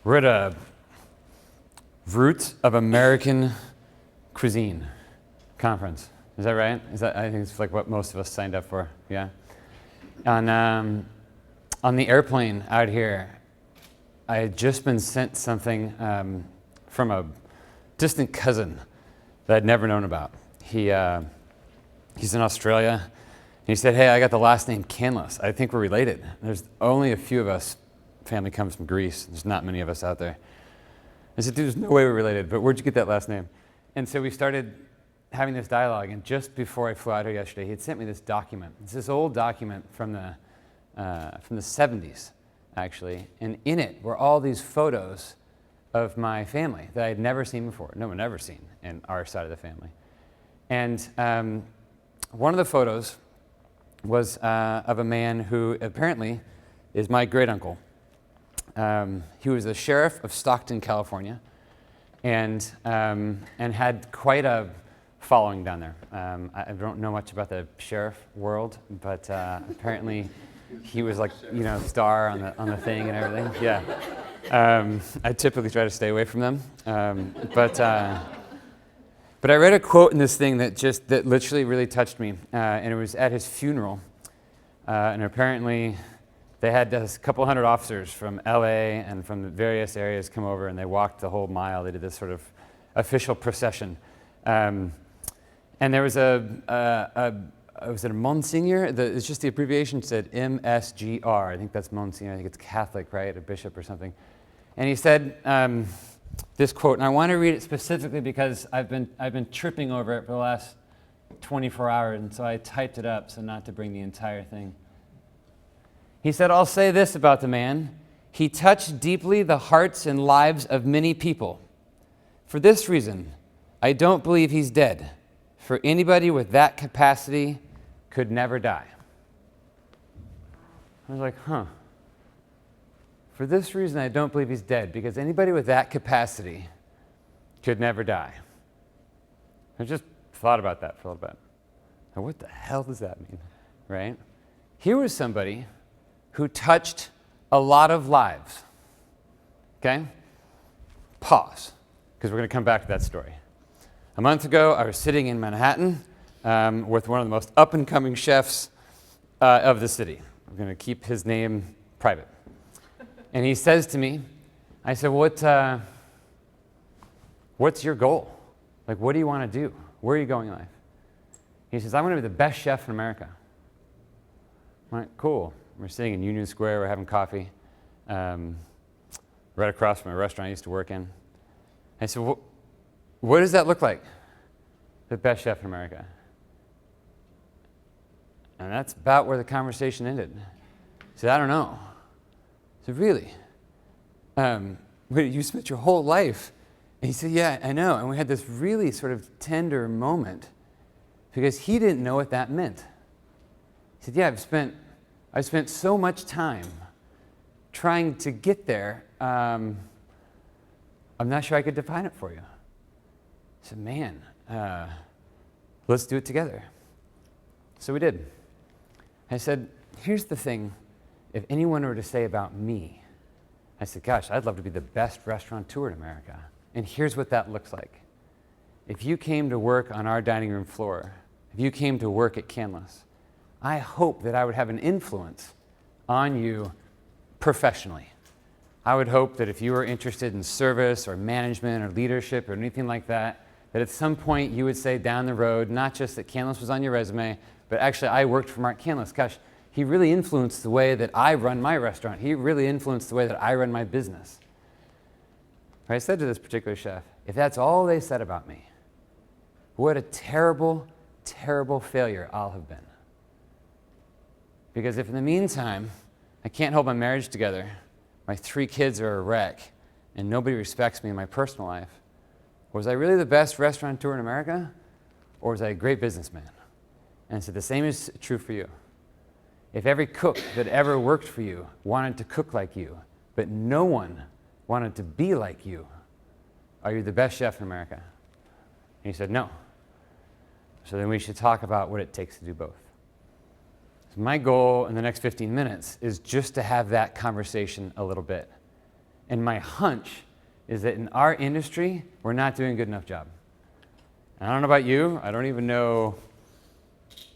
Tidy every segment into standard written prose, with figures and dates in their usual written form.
We're at a Roots of American Cuisine conference. Is that right? I think it's like what most of us signed up for, yeah? On the airplane out here, I had just been sent something from a distant cousin that I'd never known about. He's in Australia, and he said, hey, I got the last name Canlis. I think we're related. There's only a few of us. Family comes from Greece. There's not many of us out there. I said, dude, there's no way we're related, but where'd you get that last name? And so we started having this dialogue, and just before I flew out here yesterday, he had sent me this document. It's this old document from the 70s, actually, and in it were all these photos of my family that I had never seen before. No one had ever seen in our side of the family. And one of the photos was of a man who apparently is my great uncle. He was the sheriff of Stockton, California, and had quite a following down there. I don't know much about the sheriff world, but apparently he was like, star on the thing and everything. Yeah. I typically try to stay away from them, but I read a quote in this thing that literally really touched me, and it was at his funeral, and apparently they had a couple hundred officers from LA and from the various areas come over, and they walked the whole mile. They did this sort of official procession. And there was was it a Monsignor? It's just the abbreviation said MSGR. I think that's Monsignor. I think it's Catholic, right? A bishop or something. And he said this quote, and I want to read it specifically because I've been tripping over it for the last 24 hours, and so I typed it up so not to bring the entire thing. He said, I'll say this about the man. He touched deeply the hearts and lives of many people. For this reason, I don't believe he's dead. For anybody with that capacity could never die. I was like, For this reason, I don't believe he's dead, because anybody with that capacity could never die. I just thought about that for a little bit. Now, what the hell does that mean, right? Here was somebody who touched a lot of lives, okay? Pause, because we're going to come back to that story. A month ago, I was sitting in Manhattan with one of the most up-and-coming chefs of the city. I'm going to keep his name private. And he says to me, I said, what's your goal? Like, what do you want to do? Where are you going in life? He says, I want to be the best chef in America. I'm like, cool. We're sitting in Union Square, we're having coffee, right across from a restaurant I used to work in. I said, what does that look like? The best chef in America. And that's about where the conversation ended. He said, I don't know. I said, really? You spent your whole life. And he said, yeah, I know. And we had this really sort of tender moment because he didn't know what that meant. He said, yeah, I've spent so much time trying to get there, I'm not sure I could define it for you. I said, man, let's do it together. So we did. I said, here's the thing, if anyone were to say about me, I said, gosh, I'd love to be the best restaurateur in America. And here's what that looks like. If you came to work on our dining room floor, if you came to work at Canlis, I hope that I would have an influence on you professionally. I would hope that if you were interested in service or management or leadership or anything like that, that at some point you would say down the road, not just that Canlis was on your resume, but actually I worked for Mark Canlis. Gosh, he really influenced the way that I run my restaurant. He really influenced the way that I run my business. I said to this particular chef, if that's all they said about me, what a terrible, terrible failure I'll have been. Because if in the meantime, I can't hold my marriage together, my 3 kids are a wreck, and nobody respects me in my personal life, was I really the best restaurateur in America, or was I a great businessman? And so the same is true for you. If every cook that ever worked for you wanted to cook like you, but no one wanted to be like you, are you the best chef in America? And he said, no. So then we should talk about what it takes to do both. So my goal in the next 15 minutes is just to have that conversation a little bit And my hunch is that in our industry, we're not doing a good enough job. And I don't know about you. I don't even know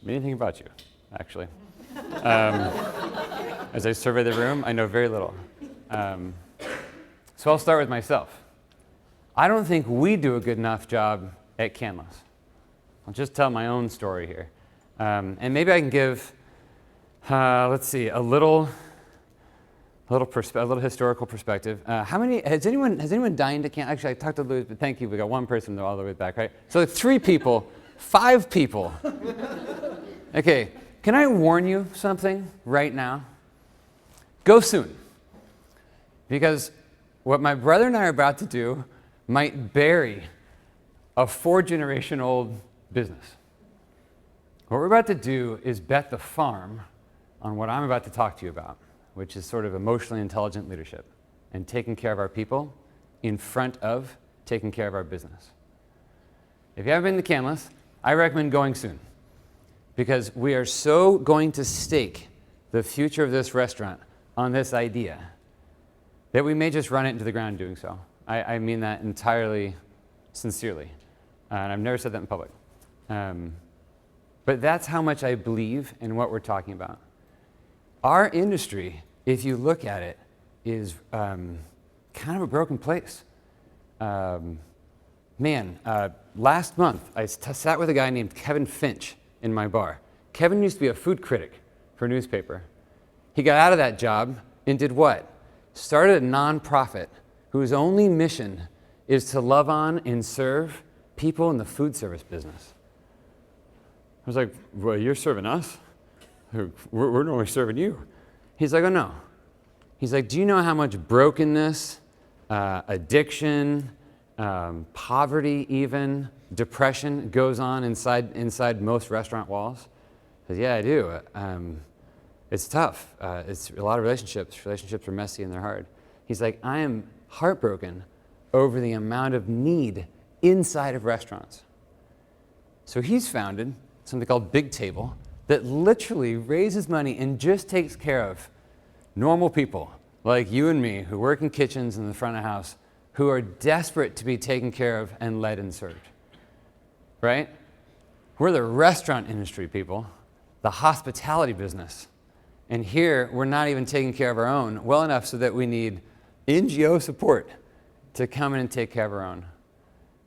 anything about you, actually. As I survey the room, I know very little. So I'll start with myself. I don't think we do a good enough job at Canlis. I'll just tell my own story here. And maybe I can give, let's see, a little historical perspective. Has anyone dined at Canlis? Actually, I talked to Louis, but thank you. We got one person all the way back, right? So 3 people, 5 people. Okay, can I warn you something right now? Go soon. Because what my brother and I are about to do might bury a 4-generation-old business. What we're about to do is bet the farm on what I'm about to talk to you about, which is sort of emotionally intelligent leadership and taking care of our people in front of taking care of our business. If you haven't been to Canlis, I recommend going soon, because we are so going to stake the future of this restaurant on this idea that we may just run it into the ground doing so. I mean that entirely sincerely, and I've never said that in public. But that's how much I believe in what we're talking about. Our industry, if you look at it, is kind of a broken place. Last month, I sat with a guy named Kevin Finch in my bar. Kevin used to be a food critic for a newspaper. He got out of that job and did what? Started a nonprofit whose only mission is to love on and serve people in the food service business. I was like, well, you're serving us? We're normally serving you. He's like, oh, no. He's like, do you know how much brokenness, addiction, poverty even, depression goes on inside most restaurant walls? I said, yeah, I do. It's tough. It's a lot of relationships. Relationships are messy and they're hard. He's like, I am heartbroken over the amount of need inside of restaurants. So he's founded something called Big Table that literally raises money and just takes care of normal people like you and me who work in kitchens in the front of house who are desperate to be taken care of and led and served, right? We're the restaurant industry, people, the hospitality business. And here, we're not even taking care of our own well enough so that we need NGO support to come in and take care of our own,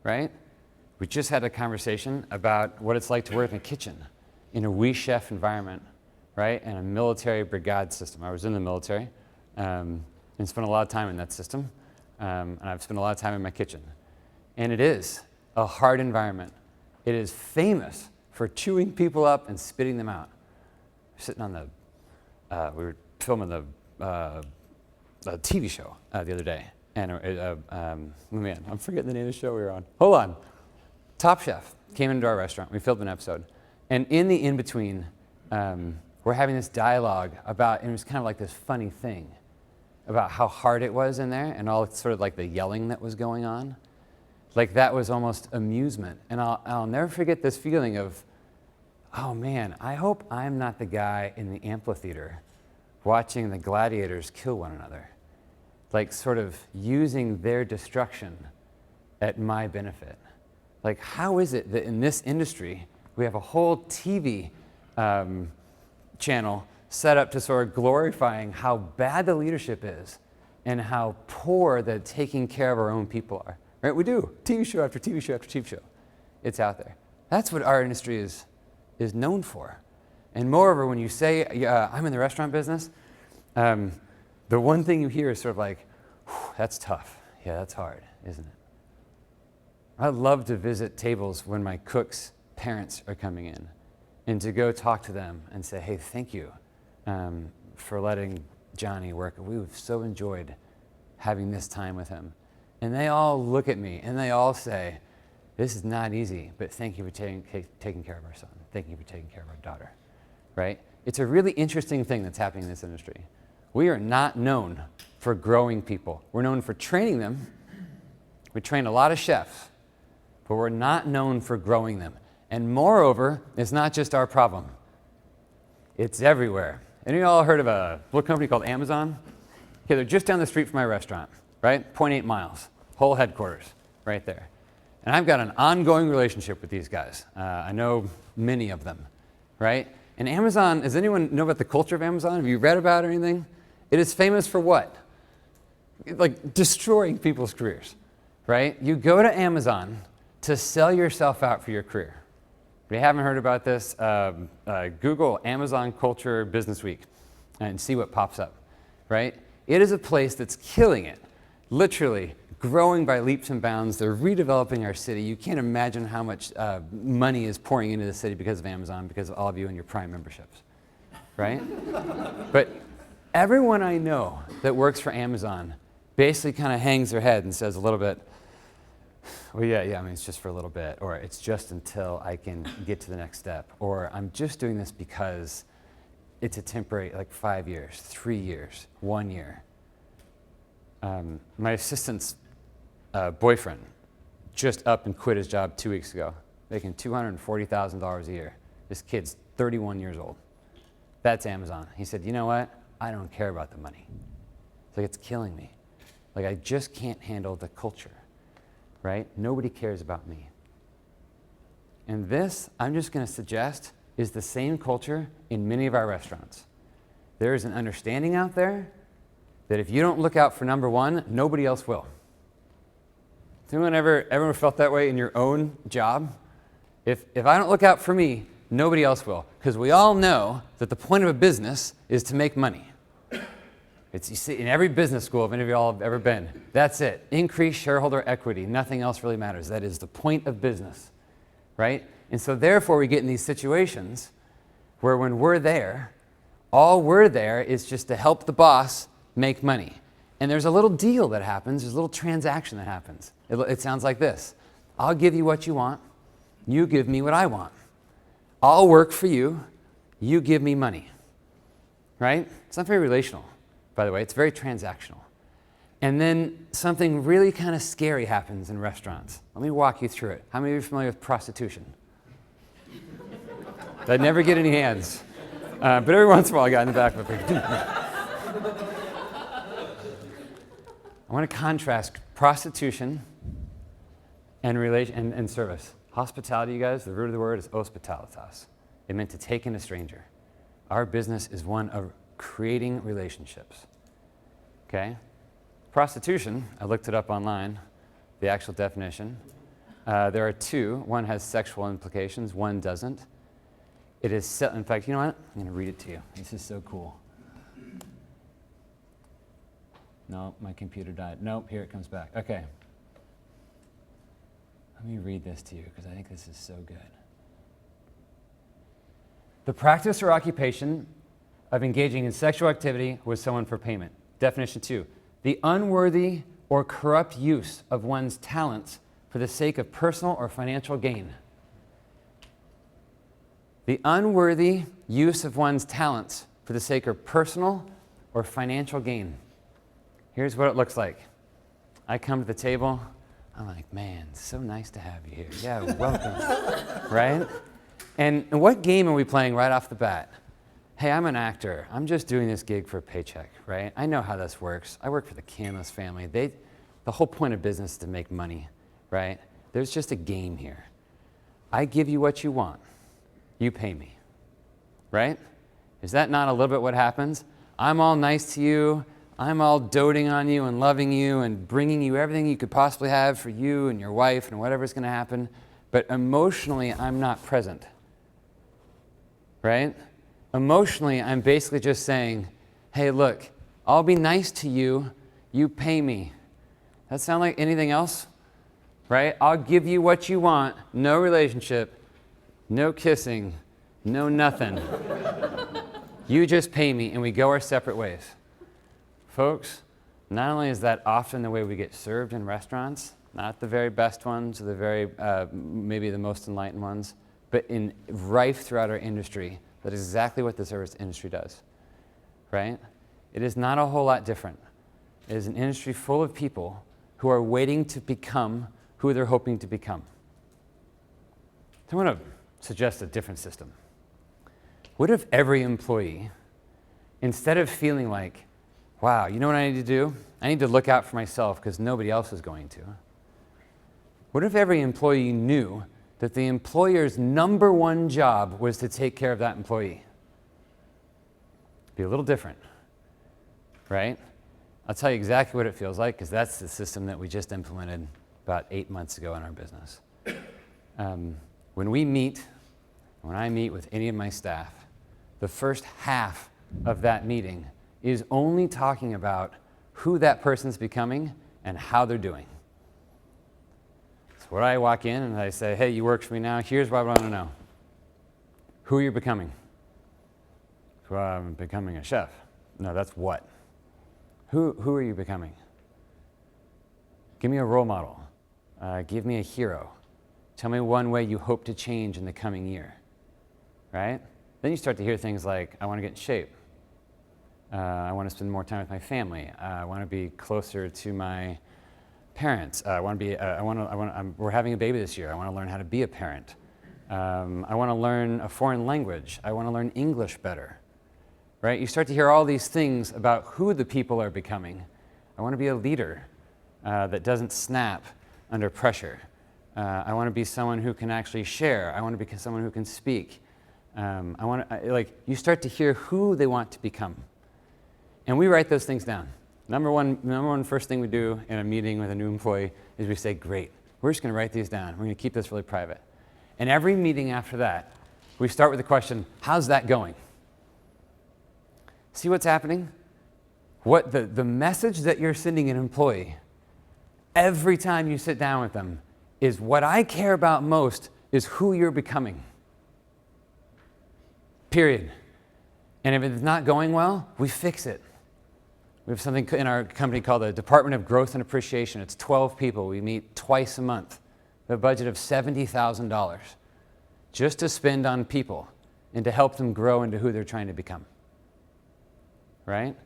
right? We just had a conversation about what it's like to work in a kitchen in a we chef environment, right? And a military brigade system. I was in the military and spent a lot of time in that system. And I've spent a lot of time in my kitchen. And it is a hard environment. It is famous for chewing people up and spitting them out. Sitting on we were filming the TV show the other day. And man, I'm forgetting the name of the show we were on. Hold on. Top Chef came into our restaurant. We filmed an episode. And in the in-between, we're having this dialogue about, and it was kind of like this funny thing about how hard it was in there and all sort of like the yelling that was going on. Like that was almost amusement. And I'll never forget this feeling of, oh man, I hope I'm not the guy in the amphitheater watching the gladiators kill one another. Like sort of using their destruction at my benefit. Like how is it that in this industry, we have a whole TV channel set up to sort of glorifying how bad the leadership is and how poor the taking care of our own people are. Right? We do. TV show after TV show after TV show. It's out there. That's what our industry is known for. And moreover, when you say, I'm in the restaurant business, the one thing you hear is sort of like, that's tough. Yeah, that's hard, isn't it? I love to visit tables when my cooks' parents are coming in and to go talk to them and say, hey, thank you for letting Johnny work. We've so enjoyed having this time with him. And they all look at me and they all say, this is not easy, but thank you for taking care of our son. Thank you for taking care of our daughter, right? It's a really interesting thing that's happening in this industry. We are not known for growing people. We're known for training them. We train a lot of chefs, but we're not known for growing them. And moreover, it's not just our problem. It's everywhere. Any of y'all heard of a little company called Amazon? Okay, they're just down the street from my restaurant, right? 0.8 miles, whole headquarters right there. And I've got an ongoing relationship with these guys. I know many of them, right? And Amazon, does anyone know about the culture of Amazon? Have you read about it or anything? It is famous for what? Like destroying people's careers, right? You go to Amazon to sell yourself out for your career. If you haven't heard about this, Google Amazon Culture Business Week and see what pops up, right? It is a place that's killing it, literally growing by leaps and bounds. They're redeveloping our city. You can't imagine how much money is pouring into the city because of Amazon, because of all of you and your Prime memberships, right? But everyone I know that works for Amazon basically kind of hangs their head and says a little bit, well, yeah, I mean, it's just for a little bit, or it's just until I can get to the next step, or I'm just doing this because it's a temporary, like 5 years, 3 years, 1 year. My assistant's boyfriend just up and quit his job 2 weeks ago, making $240,000 a year. This kid's 31 years old. That's Amazon. He said, you know what? I don't care about the money. It's like, it's killing me. Like, I just can't handle the culture, right? Nobody cares about me. And this, I'm just going to suggest, is the same culture in many of our restaurants. There is an understanding out there that if you don't look out for number one, nobody else will. Has anyone ever felt that way in your own job? If I don't look out for me, nobody else will. Because we all know that the point of a business is to make money. It's, you see, in every business school, if any of you all have ever been, that's it. Increase shareholder equity. Nothing else really matters. That is the point of business, right? And so therefore we get in these situations where when we're there, all we're there is just to help the boss make money. And there's a little deal that happens. There's a little transaction that happens. It sounds like this. I'll give you what you want. You give me what I want. I'll work for you. You give me money, right? It's not very relational, by the way. It's very transactional. And then something really kind of scary happens in restaurants. Let me walk you through it. How many of you are familiar with prostitution? I'd never get any hands. But every once in a while I got in the back of it. I want to contrast prostitution and service. Hospitality, you guys, the root of the word is hospitalitas. It meant to take in a stranger. Our business is one of creating relationships. Okay? Prostitution, I looked it up online, the actual definition. There are two. One has sexual implications, one doesn't. It is, in fact, you know what? I'm going to read it to you. This is so cool. No, my computer died. Nope, here it comes back. Okay. Let me read this to you because I think this is so good. The practice or occupation of engaging in sexual activity with someone for payment. Definition 2, the unworthy or corrupt use of one's talents for the sake of personal or financial gain. The unworthy use of one's talents for the sake of personal or financial gain. Here's what it looks like. I come to the table. I'm like, man, so nice to have you here. Yeah, welcome, right? And what game are we playing right off the bat? Hey, I'm an actor. I'm just doing this gig for a paycheck, right? I know how this works. I work for the Canlis family. The whole point of business is to make money, right? There's just a game here. I give you what you want. You pay me, right? Is that not a little bit what happens? I'm all nice to you. I'm all doting on you and loving you and bringing you everything you could possibly have for you and your wife and whatever's going to happen. But emotionally, I'm not present, right? Emotionally, I'm basically just saying, hey, look, I'll be nice to you. You pay me. That sound like anything else? Right? I'll give you what you want. No relationship. No kissing. No nothing. You just pay me and we go our separate ways. Folks, not only is that often the way we get served in restaurants, not the very best ones or the very, maybe the most enlightened ones, but in rife throughout our industry, that is exactly what the service industry does, right? It is not a whole lot different. It is an industry full of people who are waiting to become who they're hoping to become. So I want to suggest a different system. What if every employee, instead of feeling like wow, you know what I need to do? I need to look out for myself because nobody else is going to. What if every employee knew that the employer's number one job was to take care of that employee? Be a little different, right? I'll tell you exactly what it feels like because that's the system that we just implemented about 8 months ago in our business. When I meet with any of my staff, the first half of that meeting is only talking about who that person's becoming and how they're doing. So when I walk in and I say, hey, you work for me now, here's what I want to know. Who you're becoming. Well, I'm becoming a chef. No, that's what. Who are you becoming? Give me a role model. Give me a hero. Tell me one way you hope to change in the coming year, right? Then you start to hear things like, I want to get in shape. I want to spend more time with my family. I want to be closer to my parents. We're having a baby this year. I want to learn how to be a parent. I want to learn a foreign language. I want to learn English better, right? You start to hear all these things about who the people are becoming. I want to be a leader that doesn't snap under pressure. I want to be someone who can actually share. I want to be someone who can speak. You start to hear who they want to become. And we write those things down. Number one first thing we do in a meeting with a new employee is we say, great, we're just going to write these down. We're going to keep this really private. And every meeting after that, we start with the question, how's that going? See what's happening? What the message that you're sending an employee every time you sit down with them is what I care about most is who you're becoming. Period. And if it's not going well, we fix it. We have something in our company called the Department of Growth and Appreciation. It's 12 people. We meet twice a month. We have a budget of $70,000 just to spend on people and to help them grow into who they're trying to become. Right?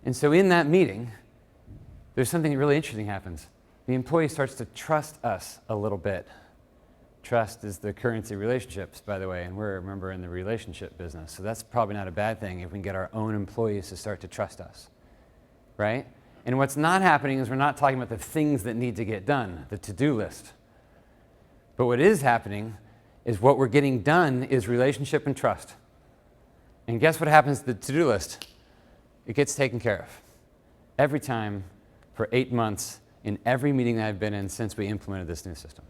And so in that meeting, there's something really interesting happens. The employee starts to trust us a little bit. Trust is the currency of relationships, by the way, and we're, remember, in the relationship business. So that's probably not a bad thing if we can get our own employees to start to trust us, right? And what's not happening is we're not talking about the things that need to get done, the to-do list. But what is happening is what we're getting done is relationship and trust. And guess what happens to the to-do list? It gets taken care of. Every time for 8 months in every meeting that I've been in since we implemented this new system.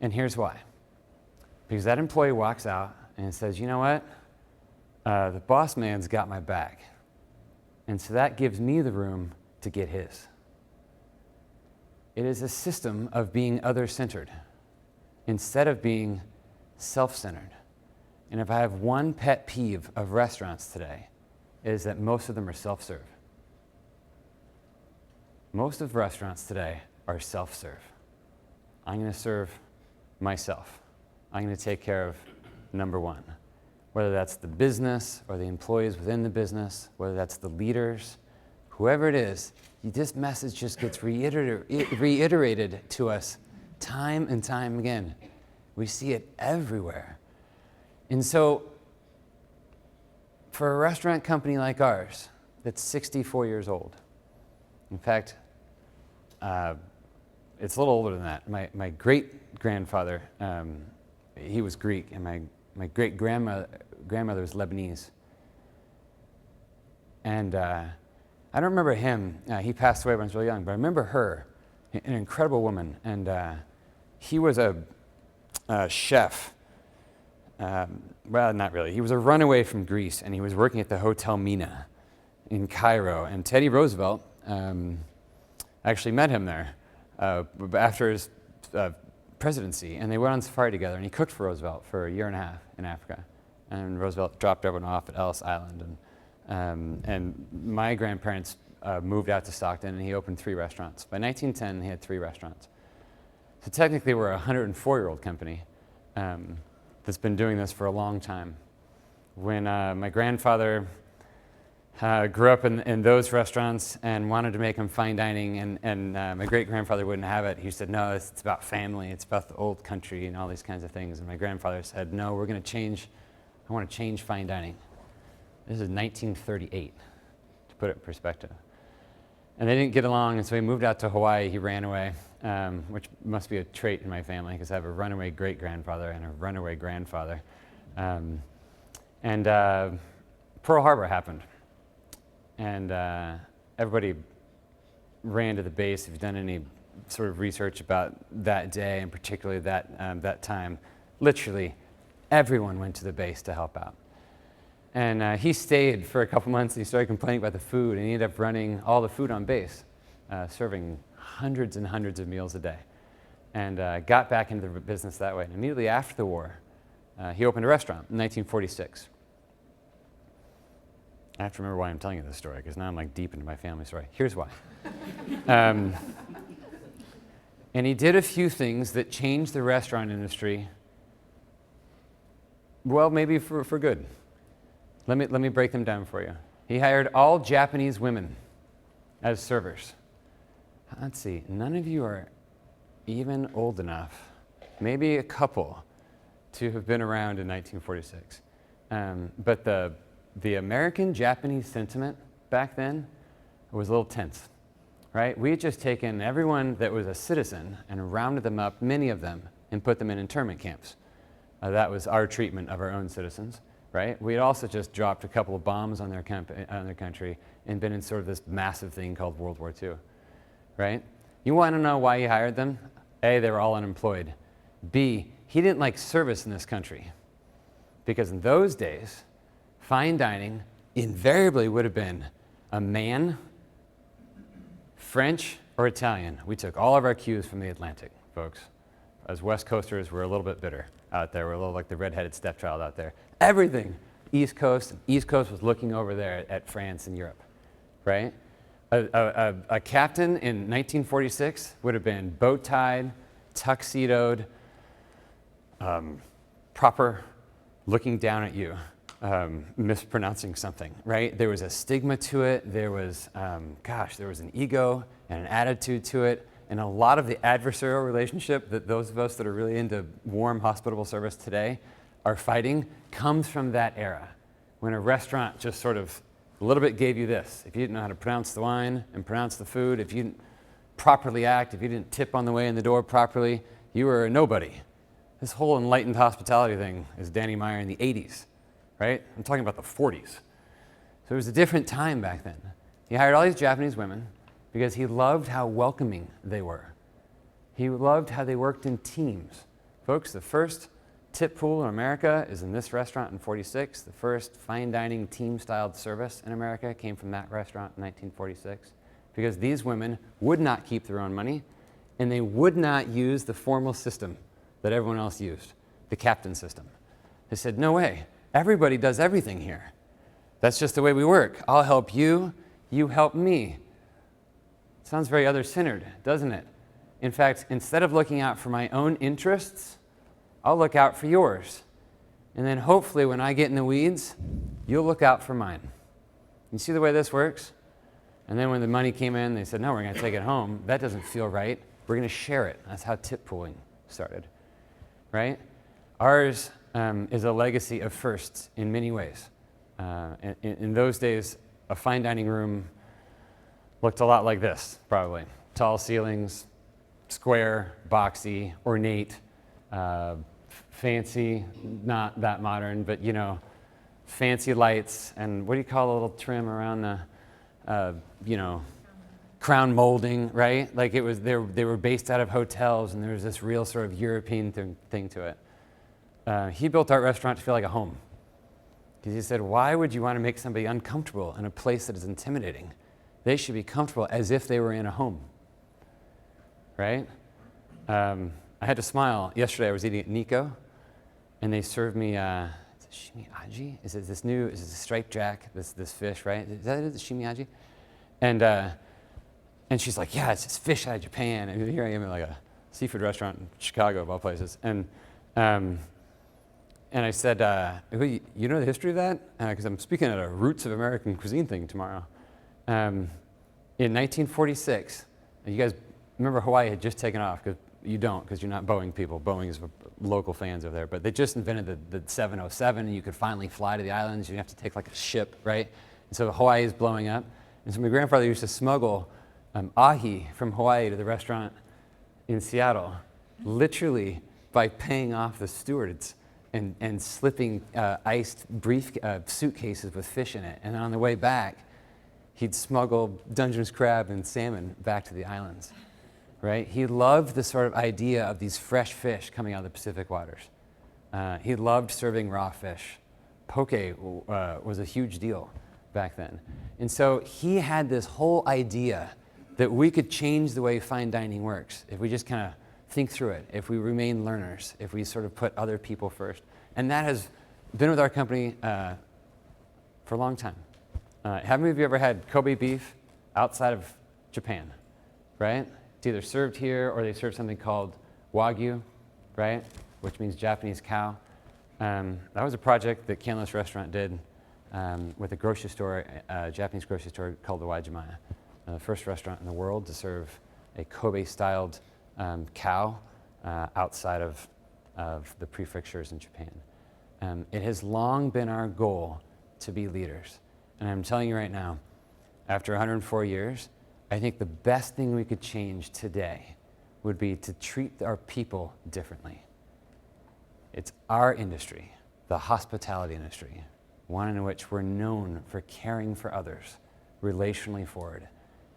And here's why. Because that employee walks out and says, you know what? The boss man's got my back. And so that gives me the room to get his. It is a system of being other-centered instead of being self-centered. And if I have one pet peeve of restaurants today, it is that most of them are self-serve. Most of restaurants today are self-serve. I'm going to serve myself. I'm going to take care of number one. Whether that's the business or the employees within the business, whether that's the leaders, whoever it is, this message just gets reiterated to us time and time again. We see it everywhere. And so, for a restaurant company like ours that's 64 years old, in fact, it's a little older than that. My great-grandfather, he was Greek, and my great-grandmother was Lebanese. And I don't remember him. He passed away when I was really young, but I remember her, an incredible woman. And he was a chef. Well, not really. He was a runaway from Greece, and he was working at the Hotel Mina in Cairo. And Teddy Roosevelt actually met him there after his presidency, and they went on safari together, and he cooked for Roosevelt for 1.5 years in Africa. And Roosevelt dropped everyone off at Ellis Island. And my grandparents moved out to Stockton, and he opened 3 restaurants. By 1910, he had 3 restaurants. So technically, we're a 104-year-old company that's been doing this for a long time. When my grandfather grew up in those restaurants and wanted to make them fine dining, and my great-grandfather wouldn't have it. He said, no, it's about family, it's about the old country and all these kinds of things. And my grandfather said, no, I want to change fine dining. This is 1938. put it in perspective. And they didn't get along, and so he moved out to Hawaii. He ran away, which must be a trait in my family, because I have a runaway great-grandfather and a runaway grandfather. And Pearl Harbor happened. And everybody ran to the base. If you've done any sort of research about that day, and particularly that time, literally everyone went to the base to help out. And he stayed for a couple months, and he started complaining about the food, and he ended up running all the food on base, serving hundreds and hundreds of meals a day, and got back into the business that way. And immediately after the war, he opened a restaurant in 1946. I have to remember why I'm telling you this story, because now I'm like deep into my family story. Here's why. And he did a few things that changed the restaurant industry, well, maybe for good. Let me break them down for you. He hired all Japanese women as servers. Let's see, none of you are even old enough, maybe a couple, to have been around in 1946. But the American-Japanese sentiment back then was a little tense, right? We had just taken everyone that was a citizen and rounded them up, many of them, and put them in internment camps. That was our treatment of our own citizens, right? We had also just dropped a couple of bombs on their country and been in sort of this massive thing called World War II, right? You want to know why he hired them? A, they were all unemployed. B, he didn't like service in this country, because in those days, fine dining invariably would have been a man, French, or Italian. We took all of our cues from the Atlantic, folks. As West Coasters, we're a little bit bitter out there. We're a little like the redheaded stepchild out there. Everything East Coast was looking over there at France and Europe, right? A captain in 1946 would have been bow-tied, tuxedoed, proper, looking down at you, mispronouncing something, right? There was a stigma to it. There was, there was an ego and an attitude to it. And a lot of the adversarial relationship that those of us that are really into warm, hospitable service today are fighting comes from that era, when a restaurant just sort of a little bit gave you this. If you didn't know how to pronounce the wine and pronounce the food, if you didn't properly act, if you didn't tip on the way in the door properly, you were a nobody. This whole enlightened hospitality thing is Danny Meyer in the 80s, right? I'm talking about the 40s. So it was a different time back then. He hired all these Japanese women because he loved how welcoming they were. He loved how they worked in teams. Folks, the first tip pool in America is in this restaurant in 46. The first fine dining team-styled service in America came from that restaurant in 1946, because these women would not keep their own money, and they would not use the formal system that everyone else used, the captain system. They said, no way, everybody does everything here. That's just the way we work. I'll help you, you help me. Sounds very other-centered, doesn't it? In fact, instead of looking out for my own interests, I'll look out for yours. And then hopefully when I get in the weeds, you'll look out for mine. You see the way this works? And then when the money came in, they said, no, we're going to take it home. That doesn't feel right. We're going to share it. That's how tip pooling started, right? Ours is a legacy of firsts in many ways. In those days, a fine dining room looked a lot like this, probably. Tall ceilings, square, boxy, ornate, fancy, not that modern, but fancy lights, and what do you call a little trim around the, crown molding, right? Like it was, they were based out of hotels, and there was this real sort of European thing to it. He built our restaurant to feel like a home. Because he said, why would you want to make somebody uncomfortable in a place that is intimidating? They should be comfortable as if they were in a home, right? I had to smile. Yesterday I was eating at Nico, and they served me, is it shimiaji? Is it this new, is it the striped jack, this fish, right? Is that it, shimiaji? And she's like, yeah, it's this fish out of Japan. And here I am in like a seafood restaurant in Chicago, of all places. And I said, you know the history of that? Because I'm speaking at a Roots of American Cuisine thing tomorrow. In 1946, you guys remember Hawaii had just taken off, because you don't, because you're not Boeing people. Boeing is local fans over there. But they just invented the 707, and you could finally fly to the islands. You have to take like a ship, right? And so Hawaii is blowing up. And so my grandfather used to smuggle ahi from Hawaii to the restaurant in Seattle, literally by paying off the stewards and slipping iced suitcases with fish in it. And on the way back, he'd smuggle Dungeness crab and salmon back to the islands, right? He loved the sort of idea of these fresh fish coming out of the Pacific waters. He loved serving raw fish. Poke was a huge deal back then. And so he had this whole idea that we could change the way fine dining works if we just kind of think through it, if we remain learners, if we sort of put other people first. And that has been with our company for a long time. How many of you ever had Kobe beef outside of Japan, right? It's either served here or they serve something called Wagyu, right? Which means Japanese cow. That was a project that Canlis restaurant did with a grocery store, Japanese grocery store called the Wyndham, the first restaurant in the world to serve a Kobe-styled cow outside of the prefectures in Japan. It has long been our goal to be leaders. And I'm telling you right now, after 104 years, I think the best thing we could change today would be to treat our people differently. It's our industry, the hospitality industry, one in which we're known for caring for others, relationally forward.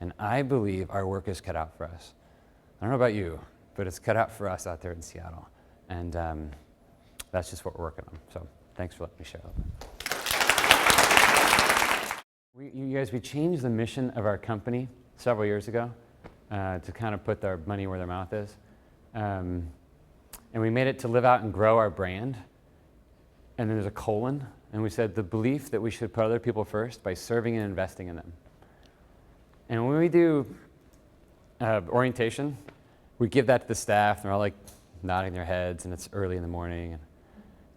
And I believe our work is cut out for us. I don't know about you, but it's cut out for us out there in Seattle. And that's just what we're working on. So thanks for letting me share that. We changed the mission of our company several years ago to kind of put our money where their mouth is. And we made it to live out and grow our brand. And then there's a colon. And we said the belief that we should put other people first by serving and investing in them. And when we do orientation, we give that to the staff, and they're all like nodding their heads, and it's early in the morning. And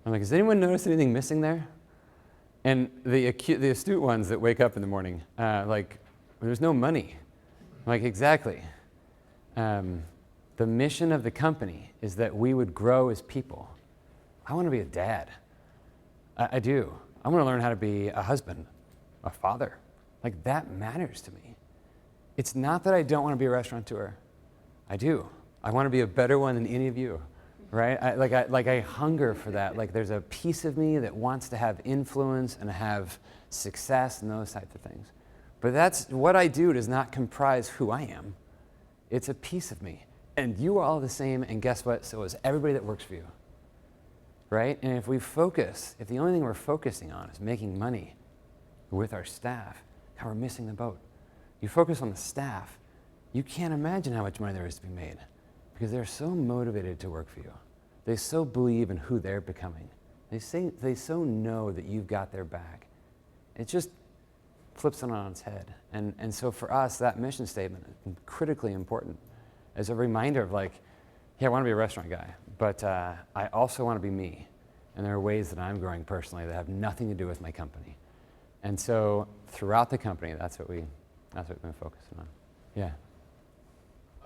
I'm like, has anyone noticed anything missing there? And the astute ones that wake up in the morning, like, there's no money. I'm like, exactly. The mission of the company is that we would grow as people. I want to be a dad. I do. I want to learn how to be a husband, a father. Like, that matters to me. It's not that I don't want to be a restaurateur. I do. I want to be a better one than any of you, right? I hunger for that. Like, there's a piece of me that wants to have influence and have success and those types of things. But that's what I do does not comprise who I am. It's a piece of me. And you are all the same, and guess what? So is everybody that works for you, right? And if we focus, if the only thing we're focusing on is making money with our staff, we're missing the boat. You focus on the staff, you can't imagine how much money there is to be made because they're so motivated to work for you. They so believe in who they're becoming. They so know that you've got their back. It just flips it on its head. And so for us, that mission statement is critically important as a reminder of like, yeah, I want to be a restaurant guy, but I also want to be me. And there are ways that I'm growing personally that have nothing to do with my company. And so throughout the company, that's what we've been focusing on. Yeah.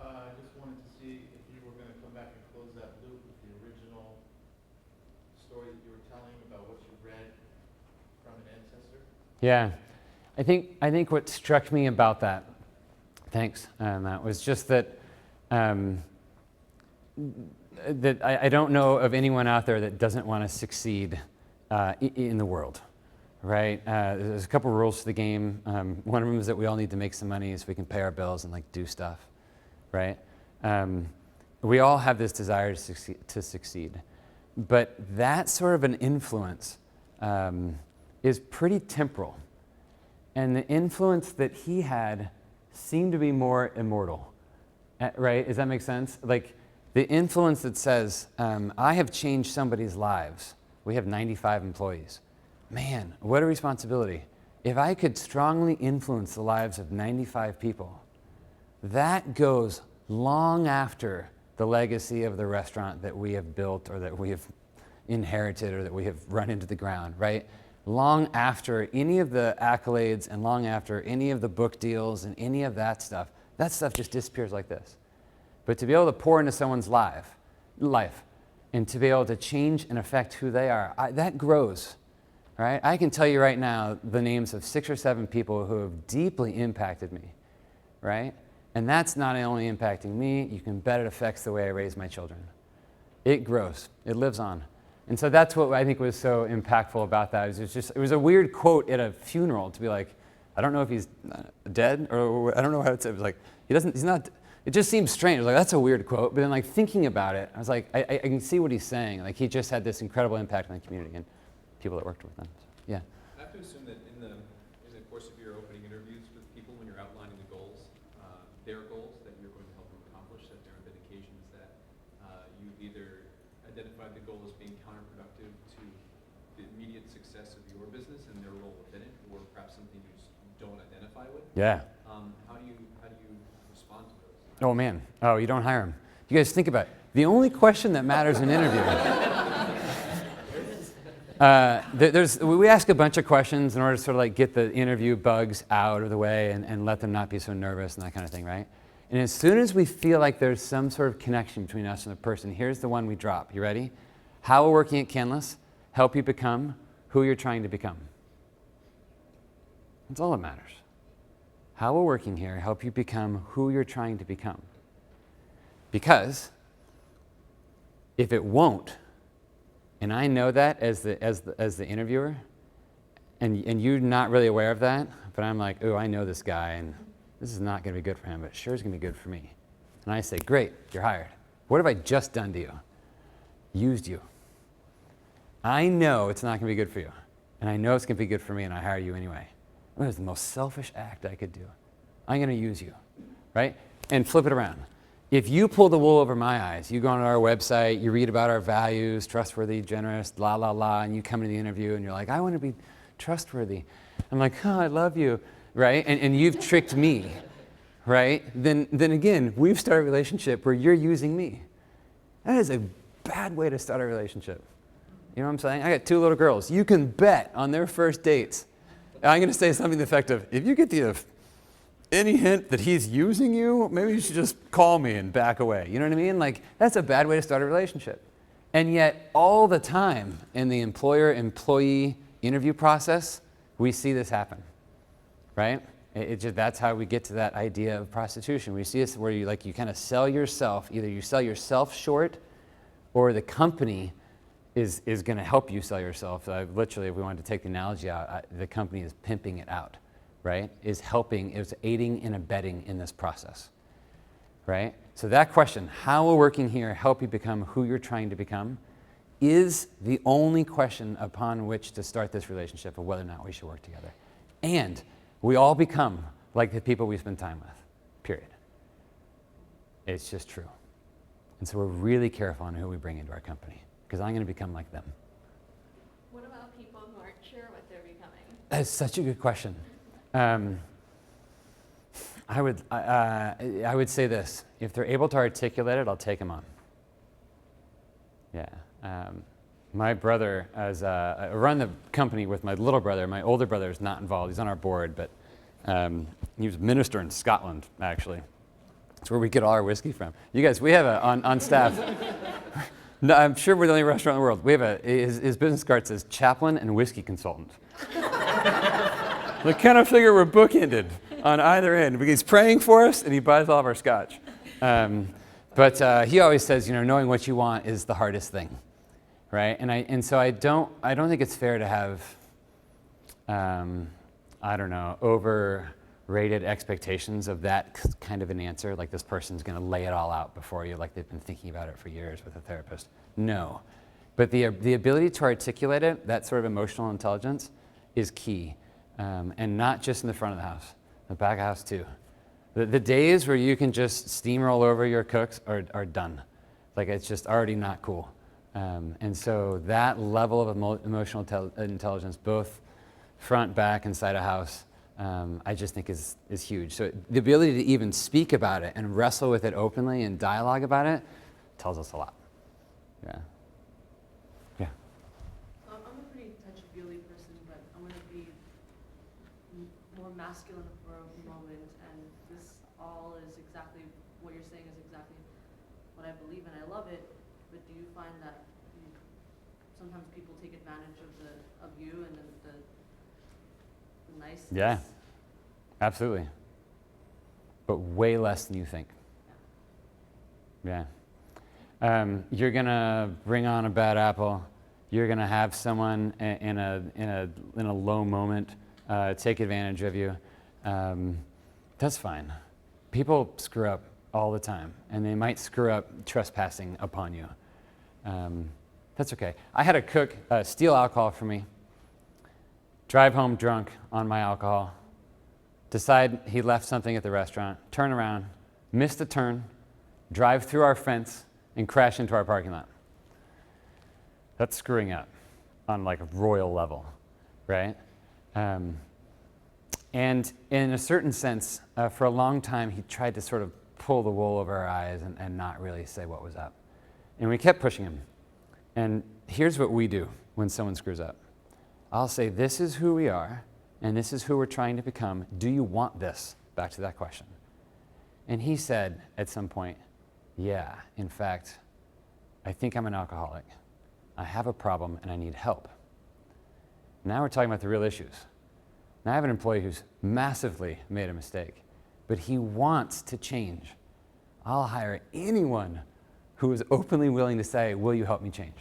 I just wanted to see if you were going to come back and close that loop with the original story that you were telling about what you read from an ancestor. Yeah. I think what struck me about that, thanks, Matt, was just that I don't know of anyone out there that doesn't want to succeed in the world. Right? There's a couple rules to the game. One of them is that we all need to make some money so we can pay our bills and like do stuff, right? We all have this desire to succeed. But that sort of an influence is pretty temporal. And the influence that he had seemed to be more immortal, right? Does that make sense? Like the influence that says, I have changed somebody's lives. We have 95 employees. Man, what a responsibility. If I could strongly influence the lives of 95 people, that goes long after the legacy of the restaurant that we have built or that we have inherited or that we have run into the ground, right? Long after any of the accolades and long after any of the book deals and any of that stuff just disappears like this. But to be able to pour into someone's life and to be able to change and affect who they are, that grows. right? I can tell you right now the names of 6 or 7 people who have deeply impacted me, right? And that's not only impacting me, you can bet it affects the way I raise my children. It grows, it lives on. And so that's what I think was so impactful about that. It was a weird quote at a funeral to be like, I don't know if he's dead, or I don't know how to say it. It was like, he's not, it just seems strange. Like, that's a weird quote. But then like thinking about it, I was like, I can see what he's saying. Like, he just had this incredible impact on the community and people that worked with him. So, yeah. I have to assume that in the course of your opening interviews with people, when you're outlining the goals, their goals that you're going to help them accomplish, that there have been occasions that you've either identified the goal as being counterproductive to the immediate success of your business and their role within it, or perhaps something you just don't identify with. Yeah. How do you respond to those? Oh man. Oh, you don't hire him. You guys think about it. The only question that matters in interviewing. We ask a bunch of questions in order to sort of like get the interview bugs out of the way and let them not be so nervous and that kind of thing, right? And as soon as we feel like there's some sort of connection between us and the person, here's the one we drop. You ready? How will working at Canlis help you become who you're trying to become? That's all that matters. How will working here help you become who you're trying to become? Because if it won't, and I know that as the interviewer, and you're not really aware of that, but I'm like, oh, I know this guy, and this is not going to be good for him, but it sure is going to be good for me. And I say, great, you're hired. What have I just done to you? Used you. I know it's not going to be good for you, and I know it's going to be good for me, and I hire you anyway. What is the most selfish act I could do? I'm going to use you, right? And flip it around. If you pull the wool over my eyes, you go on our website, you read about our values, trustworthy, generous, la, la, la, and you come to the interview and you're like, I want to be trustworthy. I'm like, oh, I love you, right? And you've tricked me, right? Then again, we've started a relationship where you're using me. That is a bad way to start a relationship. You know what I'm saying? I got 2 little girls. You can bet on their first dates. I'm going to say something to the effect of, if you get any hint that he's using you, maybe you should just call me and back away. You know what I mean? Like, that's a bad way to start a relationship. And yet, all the time in the employer-employee interview process, we see this happen, right? That's how we get to that idea of prostitution. We see this where you kind of sell yourself. Either you sell yourself short, or the company is going to help you sell yourself. Literally, if we wanted to take the analogy out, the company is pimping it out. Right, is aiding and abetting in this process, right? So that question, how will working here help you become who you're trying to become, is the only question upon which to start this relationship of whether or not we should work together. And we all become like the people we spend time with, period. It's just true. And so we're really careful on who we bring into our company, because I'm going to become like them. What about people who aren't sure what they're becoming? That's such a good question. I would say this: if they're able to articulate it, I'll take them on. Yeah. My brother, I run the company with my little brother. My older brother is not involved. He's on our board, but he was a minister in Scotland, actually. That's where we get all our whiskey from. You guys, we have on staff. No, I'm sure we're the only restaurant in the world. We have his business card says chaplain and whiskey consultant. I kind of figure we're bookended on either end. He's praying for us, and he buys all of our scotch. But he always says, knowing what you want is the hardest thing, right? And so I don't think it's fair to have, overrated expectations of that kind of an answer. Like, this person's going to lay it all out before you, like they've been thinking about it for years with a therapist. No, but the ability to articulate it, that sort of emotional intelligence, is key. And not just in the front of the house, the back of the house too. The days where you can just steamroll over your cooks are done. Like, it's just already not cool. And so that level of emotional intelligence, both front, back, and side of house, I just think is huge. So the ability to even speak about it and wrestle with it openly and dialogue about it tells us a lot. Yeah. I'm a pretty touchy-feely person, but I'm going to be more masculine for a moment, and this all is exactly what you're saying is exactly what I believe, and I love it. But do you find that sometimes people take advantage of you and the niceness. Yeah. Absolutely. But way less than you think. Yeah. You're gonna bring on a bad apple. You're gonna have someone in a low moment take advantage of you. That's fine. People screw up all the time, and they might screw up trespassing upon you. That's okay. I had a cook steal alcohol from me, drive home drunk on my alcohol, decide he left something at the restaurant, turn around, miss the turn, drive through our fence, and crash into our parking lot. That's screwing up on like a royal level, right? And in a certain sense, for a long time, he tried to sort of pull the wool over our eyes and not really say what was up. And we kept pushing him. And here's what we do when someone screws up. I'll say, this is who we are, and this is who we're trying to become. Do you want this? Back to that question. And he said at some point, yeah, in fact, I think I'm an alcoholic. I have a problem and I need help. Now we're talking about the real issues. Now I have an employee who's massively made a mistake, but he wants to change. I'll hire anyone who is openly willing to say, will you help me change?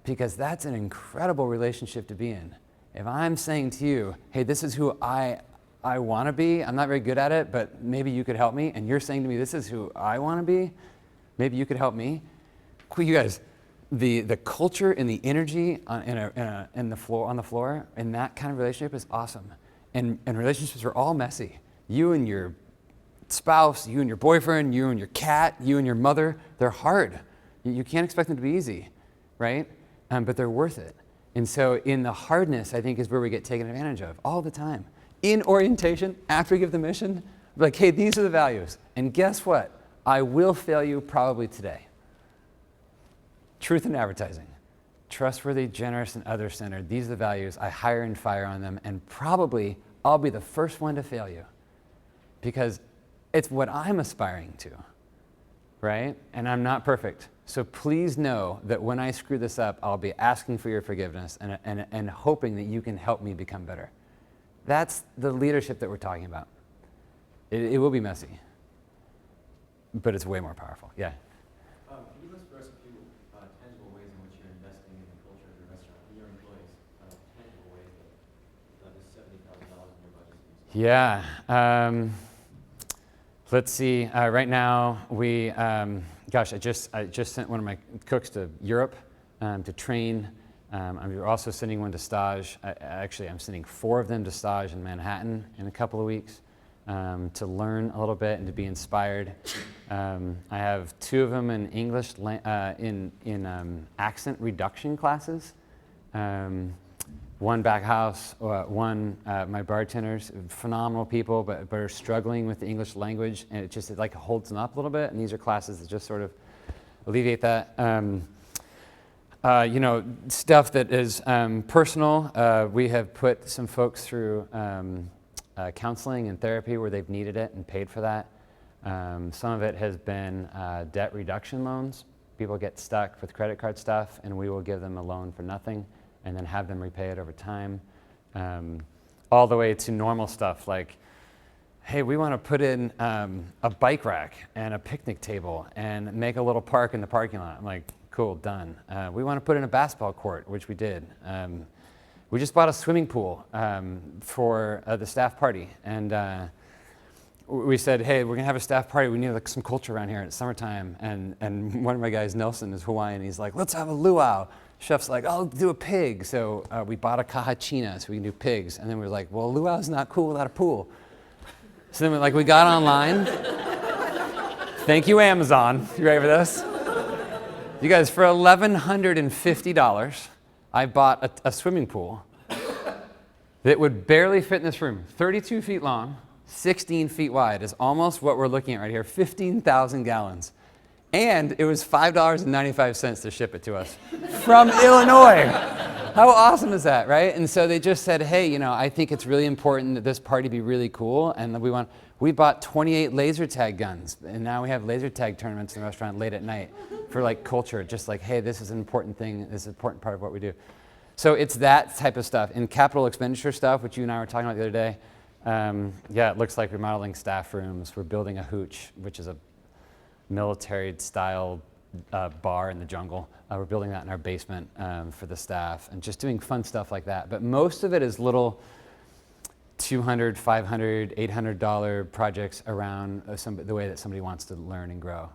Because that's an incredible relationship to be in. If I'm saying to you, hey, this is who I want to be, I'm not very good at it, but maybe you could help me, and you're saying to me, this is who I want to be, maybe you could help me. You guys, the culture and the energy on the floor in that kind of relationship is awesome. And relationships are all messy. You and your spouse, you and your boyfriend, you and your cat, you and your mother, they're hard. You can't expect them to be easy, right? But they're worth it. And so in the hardness, I think, is where we get taken advantage of all the time. In orientation, after we give the mission, like, hey, these are the values. And guess what? I will fail you probably today. Truth in advertising. Trustworthy, generous, and other-centered. These are the values. I hire and fire on them, and probably I'll be the first one to fail you because it's what I'm aspiring to, right? And I'm not perfect. So please know that when I screw this up, I'll be asking for your forgiveness and hoping that you can help me become better. That's the leadership that we're talking about. It will be messy, but it's way more powerful. Yeah. Can you list for us a few tangible ways in which you're investing in the culture of your restaurant and your employees? Tangible ways that this $70,000 in your budget seems to. Yeah. Let's see. Right now, we, I just sent one of my cooks to Europe to train. I'm also sending one to stage. Actually, I'm sending 4 of them to stage in Manhattan in a couple of weeks to learn a little bit and to be inspired. I have 2 of them in English in accent reduction classes. One back house, one my bartenders, phenomenal people, but are struggling with the English language, and it like holds them up a little bit. And these are classes that just sort of alleviate that. Stuff that is personal. We have put some folks through counseling and therapy where they've needed it and paid for that. Some of it has been debt reduction loans. People get stuck with credit card stuff, and we will give them a loan for nothing and then have them repay it over time. All the way to normal stuff like, hey, we want to put in a bike rack and a picnic table and make a little park in the parking lot. I'm like, cool, done. We want to put in a basketball court, which we did. We just bought a swimming pool for the staff party. And we said, hey, we're going to have a staff party. We need like some culture around here. It's summertime. And one of my guys, Nelson, is Hawaiian. He's like, let's have a luau. Chef's like, I'll do a pig. So we bought a kahachina so we can do pigs. And then we were like, well, luau's not cool without a pool. So then we got online. Thank you, Amazon. You ready for this? You guys, for $1,150, I bought a swimming pool that would barely fit in this room. 32 feet long, 16 feet wide is almost what we're looking at right here, 15,000 gallons. And it was $5.95 to ship it to us from Illinois. How awesome is that, right? And so they just said, hey, I think it's really important that this party be really cool, and we bought 28 laser tag guns, and now we have laser tag tournaments in the restaurant late at night for like culture, just like, hey, this is an important thing, this is an important part of what we do. So it's that type of stuff. In capital expenditure stuff, which you and I were talking about the other day, yeah, it looks like remodeling staff rooms. We're building a hooch, which is a military-style bar in the jungle. We're building that in our basement for the staff, and just doing fun stuff like that. But most of it is little $200, $500, $800 projects around the way that somebody wants to learn and grow.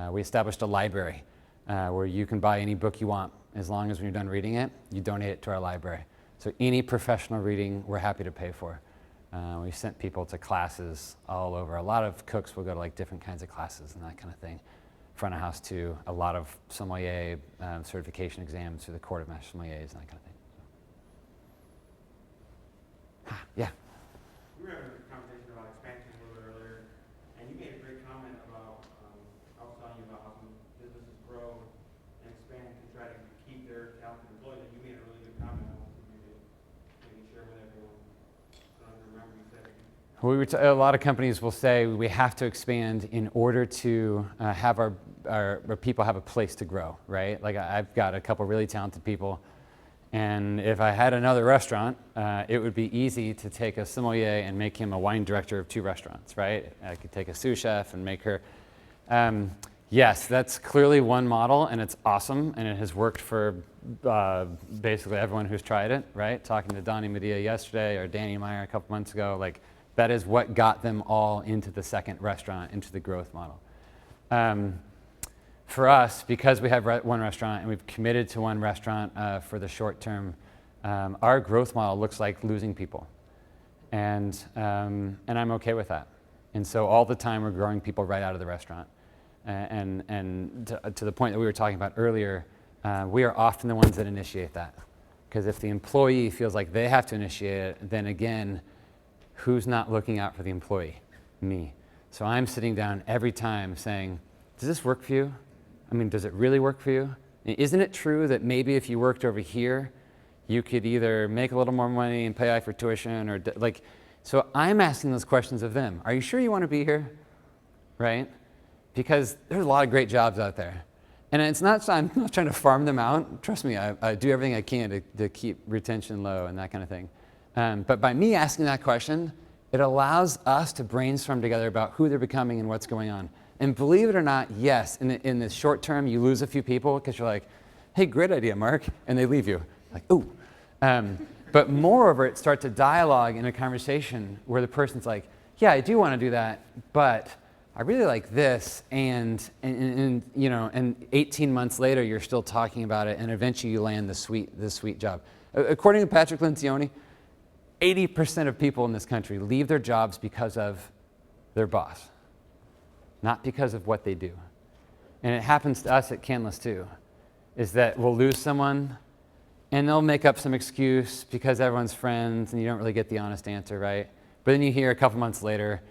We established a library where you can buy any book you want, as long as when you're done reading it, you donate it to our library. So any professional reading, we're happy to pay for. We sent people to classes all over. A lot of cooks will go to like different kinds of classes and that kind of thing. Front of house too. A lot of sommelier certification exams through the Court of Master Sommeliers and that kind of thing. Yeah. We were having a conversation about expansion a little bit earlier, and you made a great comment about, I was telling you about how some businesses grow and expand to try to keep their talented employees, and you made a really good comment. I want you to maybe share with everyone. I don't remember you said it. A lot of companies will say we have to expand in order to have our people have a place to grow, right? Like I've got a couple really talented people, and if I had another restaurant, it would be easy to take a sommelier and make him a wine director of 2 restaurants, right? I could take a sous chef and make her. Yes, that's clearly one model, and it's awesome, and it has worked for basically everyone who's tried it, right? Talking to Donnie Medea yesterday, or Danny Meyer a couple months ago, like that is what got them all into the second restaurant, into the growth model. For us, because we have one restaurant and we've committed to one restaurant for the short term, our growth model looks like losing people, and I'm okay with that. And so all the time we're growing people right out of the restaurant, and to the point that we were talking about earlier, we are often the ones that initiate that, because if the employee feels like they have to initiate it, then again, who's not looking out for the employee? Me. So I'm sitting down every time saying, does this work for you? I mean, does it really work for you? Isn't it true that maybe if you worked over here, you could either make a little more money and pay off your tuition, or like, so I'm asking those questions of them. Are you sure you want to be here? Right? Because there's a lot of great jobs out there. And it's not, I'm not trying to farm them out. Trust me, I do everything I can to keep retention low and that kind of thing. But by me asking that question, it allows us to brainstorm together about who they're becoming and what's going on. And believe it or not, yes, in the short term, you lose a few people because you're like, hey, great idea, Mark, and they leave you. Like, ooh. But moreover, it starts a dialogue in a conversation where the person's like, yeah, I do want to do that, but I really like this, and 18 months later, you're still talking about it, and eventually you land the sweet job. According to Patrick Lencioni, 80% of people in this country leave their jobs because of their boss, not because of what they do. And it happens to us at Canlis too, is that we'll lose someone and they'll make up some excuse because everyone's friends and you don't really get the honest answer, right? But then you hear a couple months later,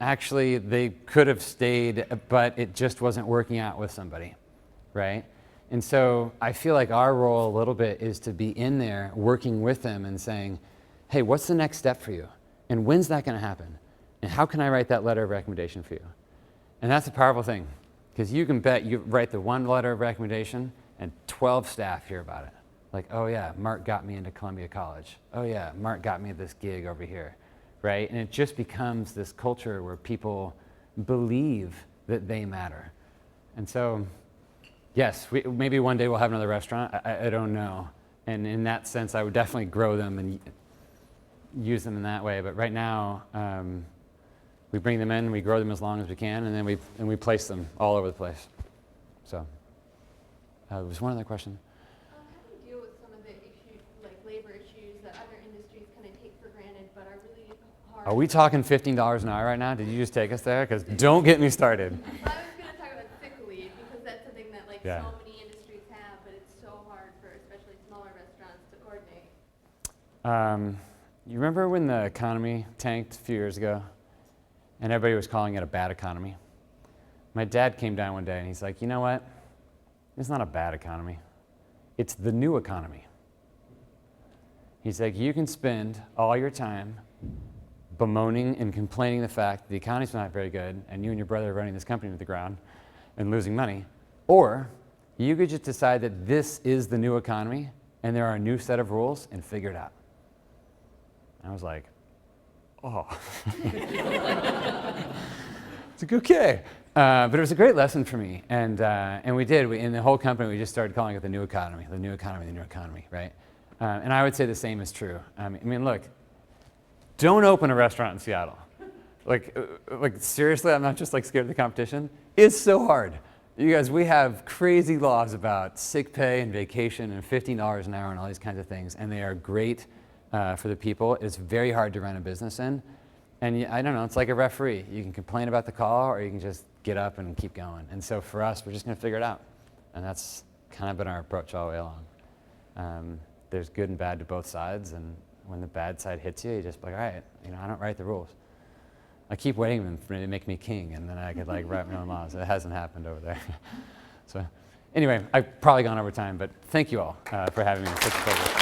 actually they could have stayed, but it just wasn't working out with somebody, right? And so I feel like our role a little bit is to be in there working with them and saying, hey, what's the next step for you? And when's that gonna happen? And how can I write that letter of recommendation for you? And that's a powerful thing, because you can bet you write the one letter of recommendation and 12 staff hear about it. Like, oh yeah, Mark got me into Columbia College. Oh yeah, Mark got me this gig over here, right? And it just becomes this culture where people believe that they matter. And so, yes, maybe one day we'll have another restaurant, I don't know. And in that sense, I would definitely grow them and use them in that way. But right now, we bring them in, we grow them as long as we can, and then we place them all over the place. So, there's one other question. How do you deal with some of the issues, like labor issues that other industries kind of take for granted, but are really hard? Are we talking $15 an hour right now? Did you just take us there? Because don't get me started. I was going to talk about sick leave, because that's something that Yeah. so many industries have, but it's so hard for especially smaller restaurants to coordinate. You remember when the economy tanked a few years ago? And everybody was calling it a bad economy. My dad came down one day and he's like, you know what? It's not a bad economy. It's the new economy. He's like, you can spend all your time bemoaning and complaining the fact that the economy's not very good and you and your brother are running this company to the ground and losing money, or you could just decide that this is the new economy and there are a new set of rules and figure it out. I was like, oh. It's like, okay. But it was a great lesson for me. And we did. In the whole company, we just started calling it the new economy, the new economy, the new economy, right? And I would say the same is true. I mean, look, don't open a restaurant in Seattle. Like seriously, I'm not just like scared of the competition. It's so hard. You guys, we have crazy laws about sick pay and vacation and $15 an hour and all these kinds of things, and they are great for the people. It's very hard to run a business in. And I don't know, it's like a referee. You can complain about the call or you can just get up and keep going. And so for us, we're just going to figure it out. And that's kind of been our approach all the way along. There's good and bad to both sides, and when the bad side hits you, you just be like, all right, I don't write the rules. I keep waiting for them to make me king, and then I could like write my own laws. It hasn't happened over there. So anyway, I've probably gone over time, but thank you all for having me. It's such a pleasure.